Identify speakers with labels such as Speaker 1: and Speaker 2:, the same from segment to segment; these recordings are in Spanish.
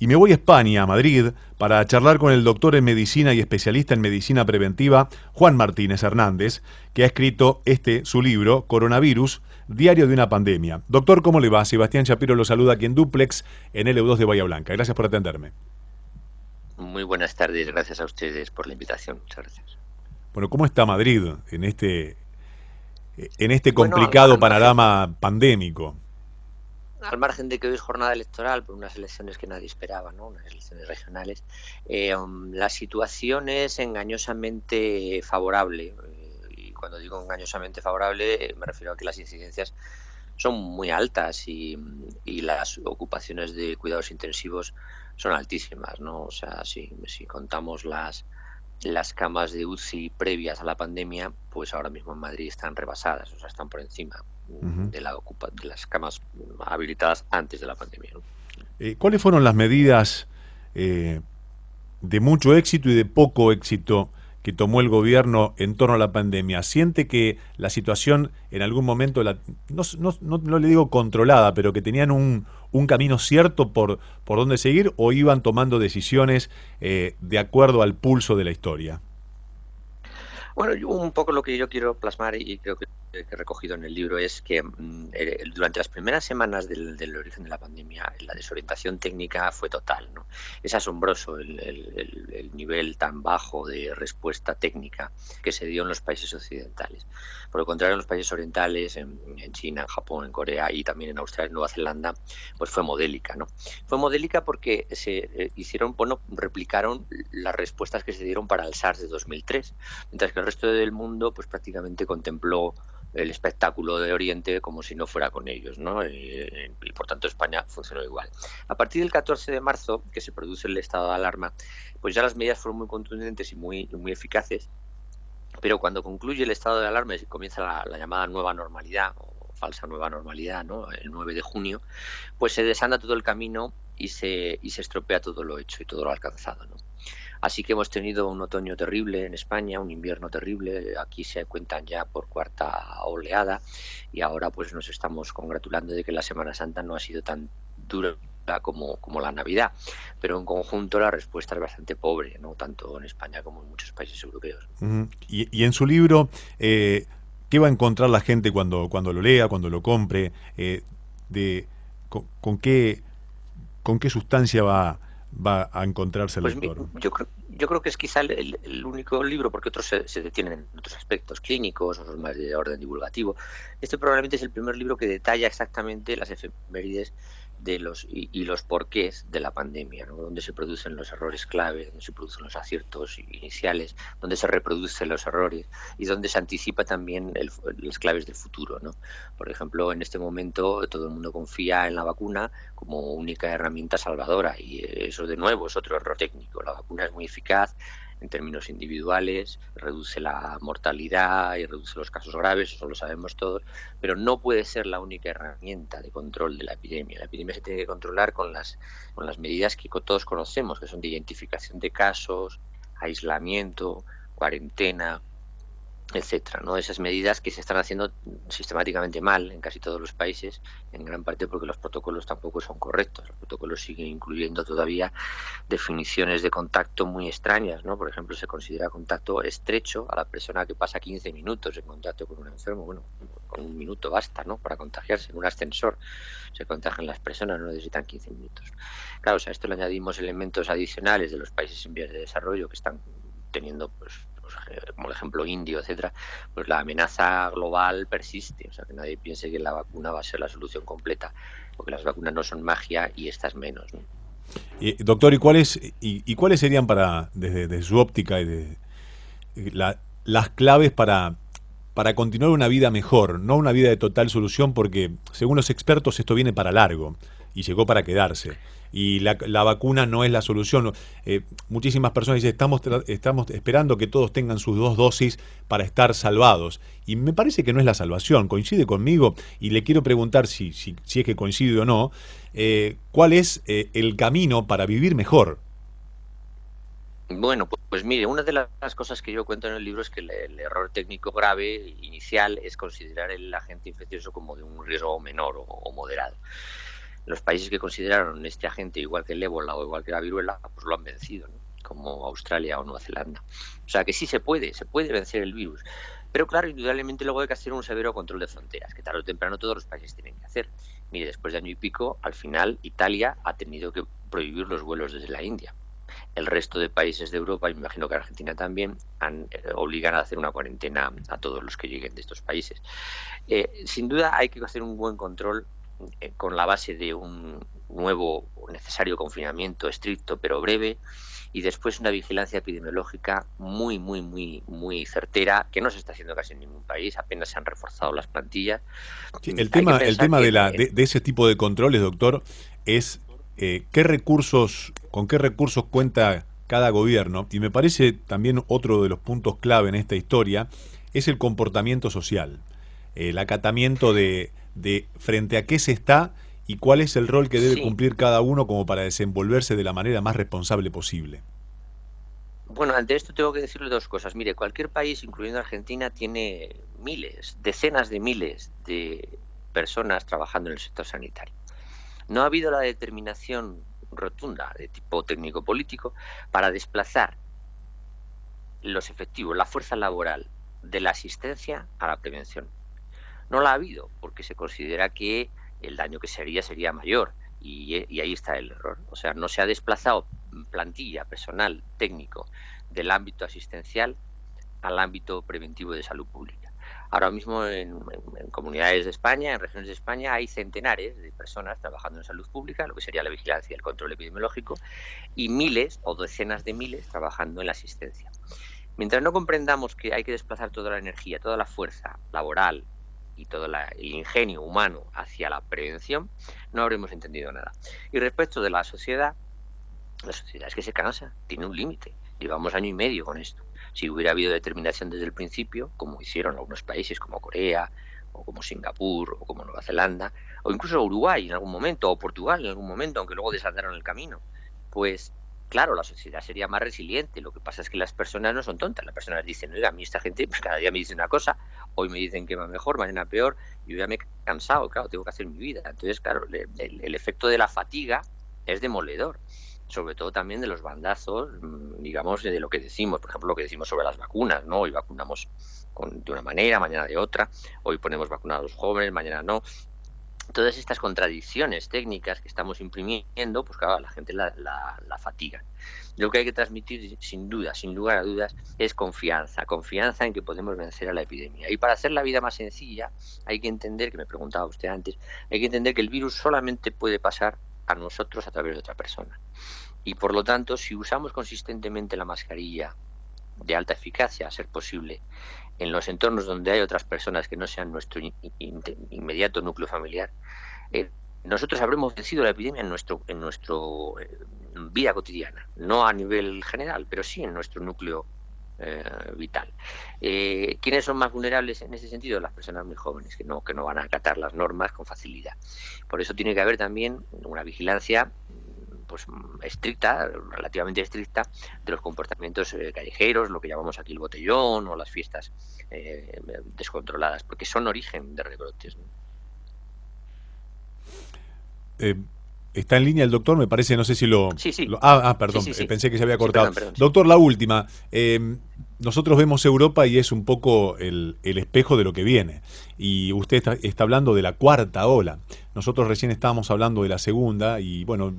Speaker 1: y me voy a España, a Madrid, para charlar con el doctor en medicina y especialista en medicina preventiva, Juan Martínez Hernández, que ha escrito su libro, Coronavirus, Diario de una pandemia. Doctor, ¿cómo le va? Sebastián Shapiro lo saluda aquí en Duplex, en LU2 de Bahía Blanca. Gracias por atenderme.
Speaker 2: Muy buenas tardes, gracias a ustedes por la invitación. Muchas gracias.
Speaker 1: Bueno, ¿cómo está Madrid en este
Speaker 2: Bueno,
Speaker 1: complicado panorama pandémico?
Speaker 2: al margen de que hoy es jornada electoral por unas elecciones que nadie esperaba, ¿no? Unas elecciones regionales, la situación es engañosamente favorable. Y cuando digo engañosamente favorable, me refiero a que las incidencias son muy altas y las ocupaciones de cuidados intensivos son altísimas, ¿no? O sea, si contamos las camas de UCI previas a la pandemia, pues ahora mismo en Madrid están rebasadas, o sea, están por encima de las camas habilitadas antes de la pandemia, ¿no?
Speaker 1: ¿Cuáles fueron las medidas de mucho éxito y de poco éxito que tomó el gobierno en torno a la pandemia? ¿Siente que la situación en algún momento, no le digo controlada, pero que tenían un camino cierto por dónde seguir, o iban tomando decisiones de acuerdo al pulso de la historia?
Speaker 2: Bueno, un poco lo que yo quiero plasmar y creo que he recogido en el libro es que durante las primeras semanas del origen de la pandemia la desorientación técnica fue total, ¿no? Es asombroso el nivel tan bajo de respuesta técnica que se dio en los países occidentales. Por el contrario, en los países orientales, en China, en Japón, en Corea y también en Australia, en Nueva Zelanda, pues fue modélica, ¿no? Fue modélica porque se replicaron las respuestas que se dieron para el SARS de 2003, mientras que el resto del mundo pues prácticamente contempló el espectáculo de Oriente como si no fuera con ellos, ¿no? Y por tanto España funcionó igual. A partir del 14 de marzo, que se produce el estado de alarma, pues ya las medidas fueron muy contundentes y muy eficaces, pero cuando concluye el estado de alarma y comienza la llamada nueva normalidad, o falsa nueva normalidad, ¿no? El 9 de junio, pues se desanda todo el camino y se estropea todo lo hecho y todo lo alcanzado, ¿no? Así que hemos tenido un otoño terrible en España, un invierno terrible, aquí se cuentan ya por cuarta oleada y ahora pues nos estamos congratulando de que la Semana Santa no ha sido tan dura como la Navidad, pero en conjunto la respuesta es bastante pobre, ¿no? Tanto en España como en muchos países europeos.
Speaker 1: Y en su libro, ¿qué va a encontrar la gente cuando lo lea, cuando lo compre? ¿Con qué sustancia va a encontrarse el
Speaker 2: Pues
Speaker 1: lector?
Speaker 2: yo creo que es quizá el único libro, porque otros se detienen en otros aspectos clínicos o son más de orden divulgativo. Este probablemente es el primer libro que detalla exactamente las efemérides de los porqués de la pandemia, ¿no? Donde se producen los errores clave, donde se producen los aciertos iniciales, donde se reproducen los errores y donde se anticipa también las claves del futuro, ¿no? Por ejemplo, en este momento todo el mundo confía en la vacuna como única herramienta salvadora y eso de nuevo es otro error técnico. La vacuna es muy eficaz en términos individuales, reduce la mortalidad y reduce los casos graves, eso lo sabemos todos, pero no puede ser la única herramienta de control de la epidemia. La epidemia se tiene que controlar con las medidas que todos conocemos, que son de identificación de casos, aislamiento, cuarentena, etcétera, ¿no? Esas medidas que se están haciendo sistemáticamente mal en casi todos los países, en gran parte porque los protocolos tampoco son correctos. Los protocolos siguen incluyendo todavía definiciones de contacto muy extrañas, ¿no? Por ejemplo, se considera contacto estrecho a la persona que pasa 15 minutos en contacto con un enfermo. Bueno, con un minuto basta, ¿no? Para contagiarse. En un ascensor se contagian las personas, no necesitan 15 minutos. Claro, o sea, a esto le añadimos elementos adicionales de los países en vías de desarrollo que están teniendo, pues como el ejemplo indio, etcétera, pues la amenaza global persiste. O sea, que nadie piense que la vacuna va a ser la solución completa, porque las vacunas no son magia y estas menos, ¿no?
Speaker 1: Doctor, ¿y cuáles serían desde su óptica las claves para continuar una vida mejor, no una vida de total solución, porque según los expertos esto viene para largo y llegó para quedarse? Y la vacuna no es la solución. Muchísimas personas dicen, estamos esperando que todos tengan sus 2 dosis para estar salvados. Y me parece que no es la salvación. ¿Coincide conmigo? Y le quiero preguntar si es que coincide o no, ¿cuál es el camino para vivir mejor?
Speaker 2: Bueno, pues mire, una de las cosas que yo cuento en el libro es que el error técnico grave inicial es considerar el agente infeccioso como de un riesgo menor o moderado. Los países que consideraron este agente igual que el ébola o igual que la viruela, pues lo han vencido, ¿no? Como Australia o Nueva Zelanda. O sea que sí se puede vencer el virus. Pero claro, indudablemente luego hay que hacer un severo control de fronteras, que tarde o temprano todos los países tienen que hacer. Mire, después de año y pico, al final Italia ha tenido que prohibir los vuelos desde la India. El resto de países de Europa, y me imagino que Argentina también, obligan a hacer una cuarentena a todos los que lleguen de estos países. Sin duda hay que hacer un buen control con la base de un nuevo necesario confinamiento estricto pero breve, y después una vigilancia epidemiológica muy certera, que no se está haciendo casi en ningún país, apenas se han reforzado las plantillas.
Speaker 1: Sí, el tema de ese tipo de controles, doctor, es con qué recursos cuenta cada gobierno, y me parece también otro de los puntos clave en esta historia es el comportamiento social, el acatamiento de frente a qué se está y cuál es el rol que debe cumplir cada uno como para desenvolverse de la manera más responsable posible.
Speaker 2: Bueno, ante esto tengo que decirle dos cosas. Mire, cualquier país, incluyendo Argentina, tiene miles, decenas de miles de personas trabajando en el sector sanitario. No ha habido la determinación rotunda de tipo técnico-político para desplazar los efectivos, la fuerza laboral de la asistencia a la prevención. No la ha habido porque se considera que el daño que sería mayor, y ahí está el error. O sea, no se ha desplazado plantilla, personal, técnico del ámbito asistencial al ámbito preventivo de salud pública. Ahora mismo en comunidades de España, en regiones de España, hay centenares de personas trabajando en salud pública, lo que sería la vigilancia y el control epidemiológico, y miles o decenas de miles trabajando en la asistencia. Mientras no comprendamos que hay que desplazar toda la energía, toda la fuerza laboral y todo el ingenio humano hacia la prevención, no habremos entendido nada. Y respecto de la sociedad es que se cansa, tiene un límite. Llevamos año y medio con esto. Si hubiera habido determinación desde el principio, como hicieron algunos países como Corea, o como Singapur, o como Nueva Zelanda, o incluso Uruguay en algún momento, o Portugal en algún momento, aunque luego desandaron el camino, pues claro, la sociedad sería más resiliente. Lo que pasa es que las personas no son tontas. Las personas dicen, oiga, a mí esta gente pues cada día me dice una cosa, hoy me dicen que va mejor, mañana peor, y yo ya me he cansado, claro, tengo que hacer mi vida. Entonces, claro, el efecto de la fatiga es demoledor, sobre todo también de los bandazos, digamos, de lo que decimos, por ejemplo, lo que decimos sobre las vacunas, ¿no? Hoy vacunamos de una manera, mañana de otra, hoy ponemos vacunar a los jóvenes, mañana no. Todas estas contradicciones técnicas que estamos imprimiendo, pues claro, a la gente la fatigan. Lo que hay que transmitir, sin duda, sin lugar a dudas, es confianza en que podemos vencer a la epidemia. Y para hacer la vida más sencilla, hay que entender, que me preguntaba usted antes, hay que entender que el virus solamente puede pasar a nosotros a través de otra persona. Y por lo tanto, si usamos consistentemente la mascarilla de alta eficacia, a ser posible, en los entornos donde hay otras personas que no sean nuestro inmediato núcleo familiar, nosotros habremos vencido la epidemia en nuestro vida cotidiana, no a nivel general, pero sí en nuestro núcleo vital. ¿Quiénes son más vulnerables en ese sentido? Las personas muy jóvenes, que no van a acatar las normas con facilidad. Por eso tiene que haber también una vigilancia pues estricta, relativamente estricta, de los comportamientos callejeros, lo que llamamos aquí el botellón, o las fiestas descontroladas, porque son origen de rebrotes, ¿no?
Speaker 1: Está en línea el doctor, me parece, no sé si lo...
Speaker 2: Sí.
Speaker 1: Perdón,
Speaker 2: Sí.
Speaker 1: Pensé que se había cortado.
Speaker 2: Perdón.
Speaker 1: Doctor, la última. Nosotros vemos Europa y es un poco el espejo de lo que viene. Y usted está hablando de la cuarta ola. Nosotros recién estábamos hablando de la segunda y, bueno,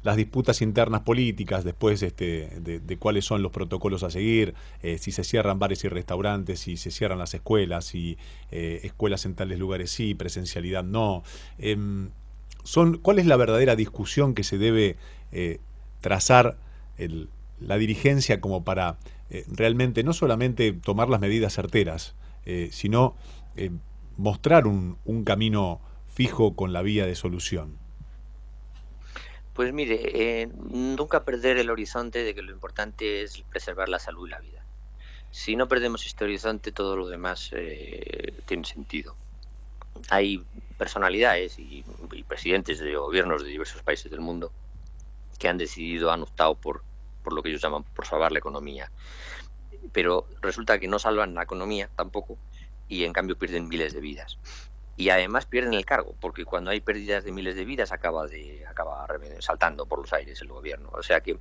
Speaker 1: las disputas internas políticas, después de cuáles son los protocolos a seguir, si se cierran bares y restaurantes, si se cierran las escuelas, si escuelas en tales lugares sí, presencialidad no. ¿Cuál es la verdadera discusión que se debe trazar la dirigencia como para realmente no solamente tomar las medidas certeras, sino mostrar un camino fijo con la vía de solución?
Speaker 2: Pues mire, nunca perder el horizonte de que lo importante es preservar la salud y la vida. Si no perdemos este horizonte, todo lo demás tiene sentido. Hay personalidades y presidentes de gobiernos de diversos países del mundo que han optado por lo que ellos llaman por salvar la economía. Pero resulta que no salvan la economía tampoco, y en cambio pierden miles de vidas. y además pierden el cargo, porque cuando hay pérdidas de miles de vidas acaba saltando por los aires el gobierno. O sea que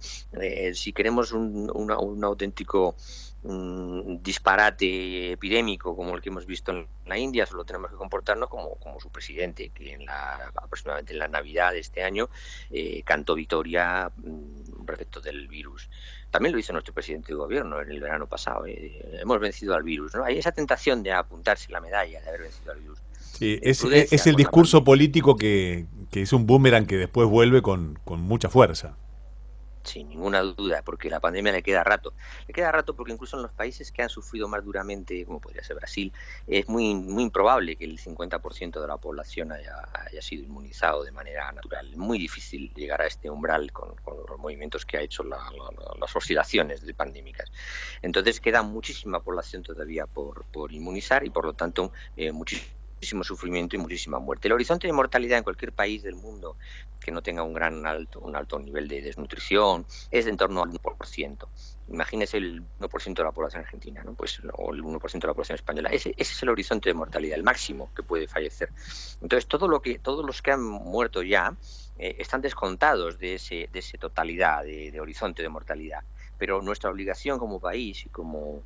Speaker 2: si queremos un auténtico disparate epidémico como el que hemos visto en la India, solo tenemos que comportarnos como su presidente, que aproximadamente en la Navidad de este año cantó victoria respecto del virus. También lo hizo nuestro presidente de gobierno en el verano pasado. Hemos vencido al virus, ¿no? Hay esa tentación de apuntarse la medalla de haber vencido al virus.
Speaker 1: Sí, es el discurso político que es un boomerang que después vuelve con mucha fuerza.
Speaker 2: Sin ninguna duda, porque la pandemia le queda rato. Le queda rato porque incluso en los países que han sufrido más duramente, como podría ser Brasil, es muy improbable que el 50% de la población haya sido inmunizado de manera natural. Es muy difícil llegar a este umbral con los movimientos que ha hecho las oscilaciones pandémicas. Entonces queda muchísima población todavía por inmunizar y por lo tanto muchísimo sufrimiento y muchísima muerte. El horizonte de mortalidad en cualquier país del mundo que no tenga un alto nivel de desnutrición es de en torno al 1%. Imagínese el 1% de la población argentina, ¿no? Pues, o el 1% de la población española. Ese es el horizonte de mortalidad, el máximo que puede fallecer. Entonces, todos los que han muerto ya están descontados de esa totalidad de horizonte de mortalidad. Pero nuestra obligación como país y como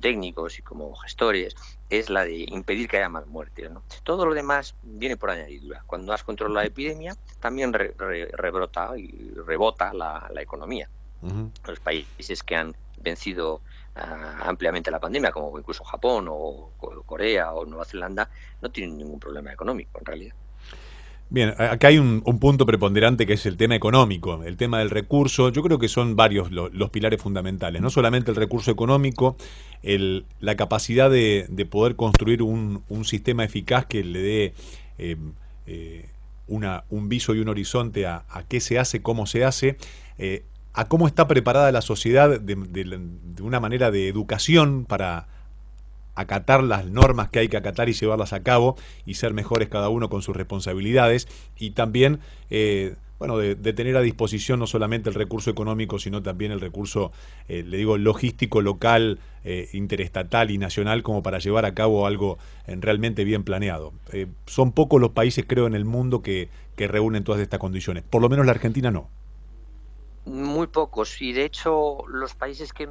Speaker 2: técnicos y como gestores es la de impedir que haya más muertes, ¿no? Todo lo demás viene por añadidura. Cuando has controlado la epidemia, también rebrota y rebota la economía. Uh-huh. Los países que han vencido ampliamente la pandemia, como incluso Japón o Corea o Nueva Zelanda, no tienen ningún problema económico en realidad.
Speaker 1: Bien, acá hay un punto preponderante que es el tema económico, el tema del recurso. Yo creo que son varios los pilares fundamentales, no solamente el recurso económico, la capacidad de poder construir un sistema eficaz que le dé un viso y un horizonte a qué se hace, cómo se hace, a cómo está preparada la sociedad de una manera de educación para acatar las normas que hay que acatar y llevarlas a cabo y ser mejores cada uno con sus responsabilidades y también de tener a disposición no solamente el recurso económico sino también el recurso logístico local, interestatal y nacional como para llevar a cabo algo realmente bien planeado. Son pocos los países creo en el mundo que reúnen todas estas condiciones, por lo menos la Argentina no.
Speaker 2: Muy pocos, y de hecho los países que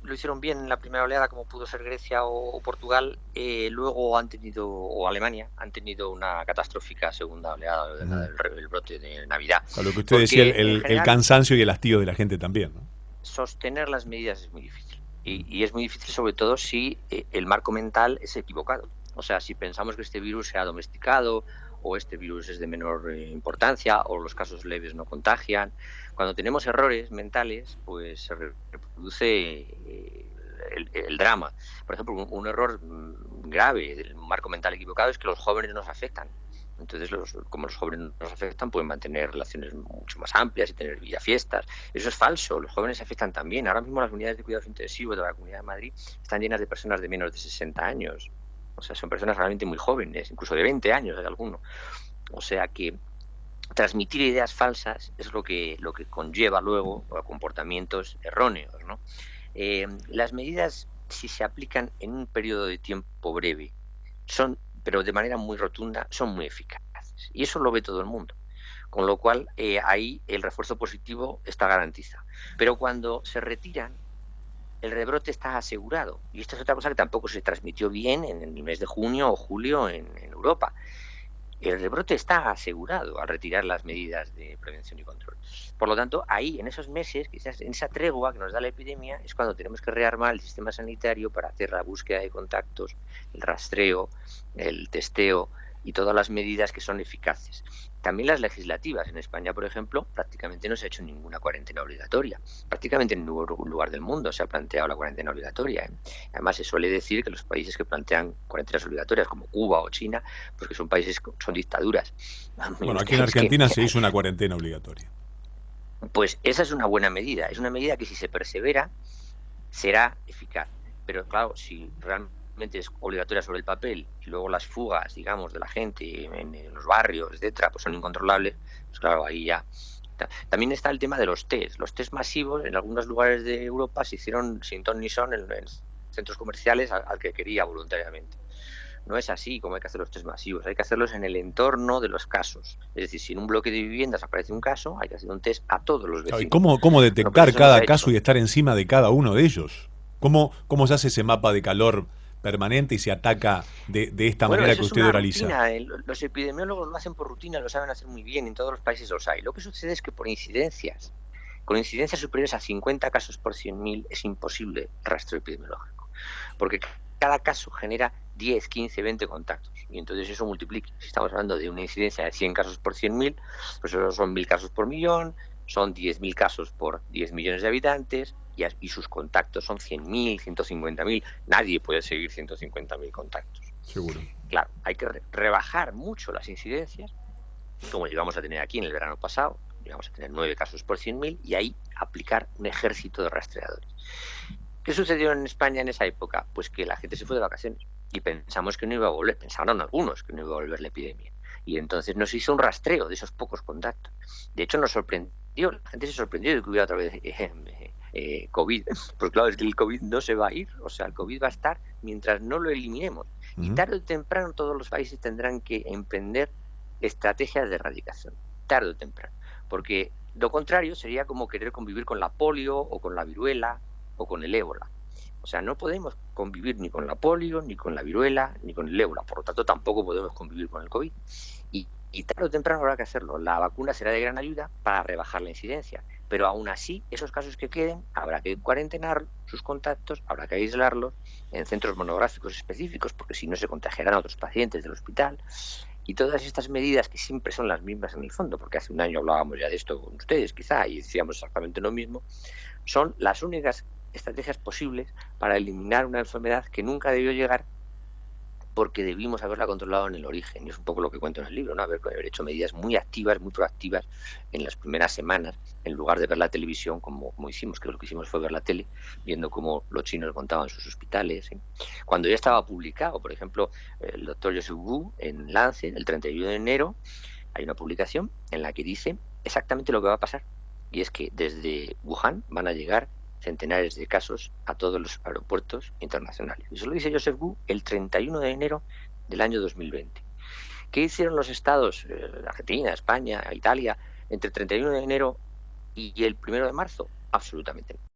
Speaker 2: lo hicieron bien en la primera oleada, como pudo ser Grecia o Portugal, luego han tenido, o Alemania, han tenido una catastrófica segunda oleada del brote de Navidad.
Speaker 1: A lo que usted decía, el cansancio y el hastío de la gente también, ¿no?
Speaker 2: Sostener las medidas es muy difícil, y es muy difícil sobre todo si el marco mental es equivocado. O sea, si pensamos que este virus se ha domesticado, o este virus es de menor importancia, o los casos leves no contagian. Cuando tenemos errores mentales, pues se reproduce el drama. Por ejemplo, un error grave del marco mental equivocado es que los jóvenes nos afectan. Entonces, como los jóvenes nos afectan, pueden mantener relaciones mucho más amplias y tener fiestas. Eso es falso, los jóvenes se afectan también. Ahora mismo las unidades de cuidados intensivos de la Comunidad de Madrid están llenas de personas de menos de 60 años. O sea, son personas realmente muy jóvenes, incluso de 20 años hay alguno. O sea que transmitir ideas falsas es lo que conlleva luego a comportamientos erróneos, ¿no? Las medidas, si se aplican en un periodo de tiempo breve, pero de manera muy rotunda, son muy eficaces. Y eso lo ve todo el mundo. Con lo cual, ahí el refuerzo positivo está garantizado. Pero cuando se retiran, el rebrote está asegurado. Y esto es otra cosa que tampoco se transmitió bien en el mes de junio o julio en Europa. El rebrote está asegurado al retirar las medidas de prevención y control. Por lo tanto, ahí, en esos meses, quizás en esa tregua que nos da la epidemia, es cuando tenemos que rearmar el sistema sanitario para hacer la búsqueda de contactos, el rastreo, el testeo y todas las medidas que son eficaces. También las legislativas. En España, por ejemplo, prácticamente no se ha hecho ninguna cuarentena obligatoria. Prácticamente en ningún lugar del mundo se ha planteado la cuarentena obligatoria. Además, se suele decir que los países que plantean cuarentenas obligatorias, como Cuba o China, pues que son países, son dictaduras.
Speaker 1: Bueno, aquí en Argentina se hizo una cuarentena obligatoria.
Speaker 2: Pues esa es una buena medida. Es una medida que si se persevera será eficaz. Pero claro, si realmente es obligatoria sobre el papel y luego las fugas, digamos, de la gente en los barrios, etcétera, pues son incontrolables, pues claro, ahí ya. También está el tema de los test. Los test masivos en algunos lugares de Europa se hicieron sin ton ni son en centros comerciales al que quería voluntariamente. no es así como hay que hacer los test masivos, hay que hacerlos en el entorno de los casos. Es decir, si en un bloque de viviendas aparece un caso, hay que hacer un test a todos los
Speaker 1: Claro, ¿y
Speaker 2: vecinos.
Speaker 1: cómo
Speaker 2: Bueno, pues
Speaker 1: detectar
Speaker 2: eso no se
Speaker 1: cada
Speaker 2: ha
Speaker 1: caso
Speaker 2: hecho.
Speaker 1: y estar encima de cada uno de ellos? ¿Cómo se hace ese mapa de calor permanente y se ataca de esta
Speaker 2: Bueno,
Speaker 1: manera
Speaker 2: eso
Speaker 1: que
Speaker 2: es
Speaker 1: usted
Speaker 2: una
Speaker 1: oraliza?
Speaker 2: rutina. Los epidemiólogos lo hacen por rutina, lo saben hacer muy bien, en todos los países los hay. Lo que sucede es que por incidencias, con incidencias superiores a 50 casos por 100.000 es imposible el rastreo epidemiológico, porque cada caso genera 10, 15, 20 contactos, y entonces eso multiplica. Si estamos hablando de una incidencia de 100 casos por 100.000, pues eso son 1.000 casos por millón, son 10.000 casos por 10 millones de habitantes, y sus contactos son 100.000, 150.000. Nadie puede seguir 150.000 contactos.
Speaker 1: Seguro.
Speaker 2: Claro, hay que rebajar mucho las incidencias, como llegamos a tener aquí en el verano pasado. Llegamos a tener 9 casos por 100.000, y ahí aplicar un ejército de rastreadores. ¿Qué sucedió en España en esa época? Pues que la gente se fue de vacaciones y pensamos que no iba a volver, pensaron algunos que no iba a volver la epidemia. Y entonces nos hizo un rastreo de esos pocos contactos. De hecho, nos sorprendió, la gente se sorprendió de que hubiera otra vez COVID. Pues claro, es que el COVID no se va a ir, o sea, el COVID va a estar mientras no lo eliminemos. Y tarde o temprano todos los países tendrán que emprender estrategias de erradicación, tarde o temprano. Porque lo contrario sería como querer convivir con la polio o con la viruela o con el ébola. O sea, no podemos convivir ni con la polio, ni con la viruela, ni con el ébola. Por lo tanto, tampoco podemos convivir con el COVID. Y tarde o temprano habrá que hacerlo. La vacuna será de gran ayuda para rebajar la incidencia. Pero aún así, esos casos que queden, habrá que cuarentenar sus contactos, habrá que aislarlos en centros monográficos específicos, porque si no se contagiarán a otros pacientes del hospital. Y todas estas medidas, que siempre son las mismas en el fondo, porque hace un año hablábamos ya de esto con ustedes, quizá, y decíamos exactamente lo mismo, son las únicas estrategias posibles para eliminar una enfermedad que nunca debió llegar, porque debimos haberla controlado en el origen. Y es un poco lo que cuento en el libro, ¿no? Haber hecho medidas muy activas, muy proactivas en las primeras semanas, en lugar de ver la televisión como hicimos, que lo que hicimos fue ver la tele, viendo cómo los chinos montaban sus hospitales. Cuando ya estaba publicado, por ejemplo, el doctor Joseph Wu en Lancet, el 31 de enero, hay una publicación en la que dice exactamente lo que va a pasar. Y es que desde Wuhan van a llegar centenares de casos a todos los aeropuertos internacionales. Eso lo dice Joseph Wu el 31 de enero del año 2020. ¿Qué hicieron los estados, Argentina, España, Italia, entre el 31 de enero y el 1 de marzo? Absolutamente nada.